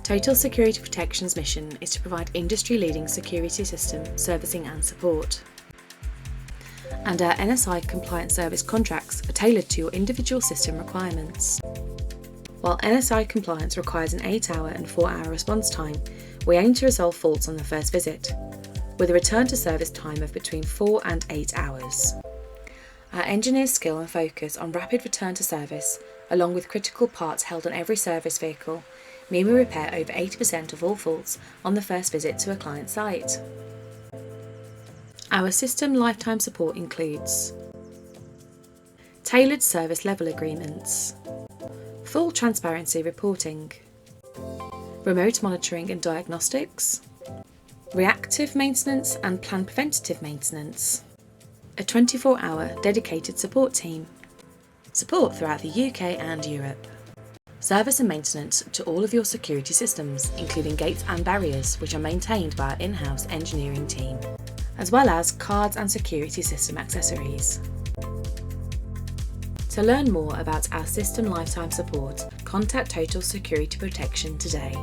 Total Security Protection's mission is to provide industry-leading security system servicing and support. And our NSI-compliant service contracts are tailored to your individual system requirements. While NSI compliance requires an 8-hour and 4-hour response time, we aim to resolve faults on the first visit, with a return to service time of between 4 and 8 hours. Our engineers' skill and focus on rapid return to service, along with critical parts held on every service vehicle, mean we repair over 80% of all faults on the first visit to a client site. Our system lifetime support includes tailored service level agreements, full transparency reporting, remote monitoring and diagnostics, reactive maintenance and planned preventative maintenance, a 24-hour dedicated support team, support throughout the UK and Europe, service and maintenance to all of your security systems, including gates and barriers, which are maintained by our in-house engineering team, as well as cards and security system accessories. To learn more about our system lifetime support, contact Total Security Protection today.